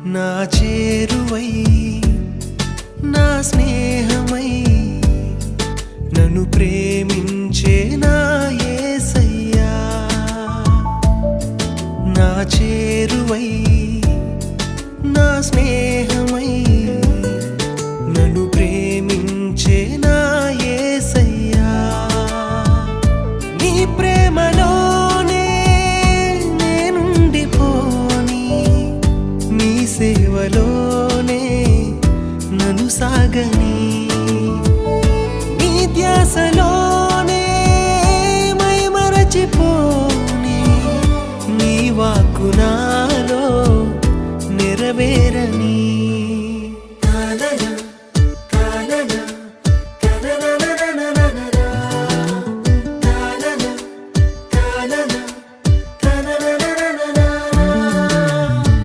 నా చేరువై నా స్నేహమై నన్ను ప్రేమించే నా యేసయ్యా నా చేరువై నా స్నేహమై నన్ను ప్రేమించే నా యేసయ్యా నీ ప్రేమలోనే నేనుండిపోని నీ సేవలోనే నన్ను సాగని నీ ధ్యాసలో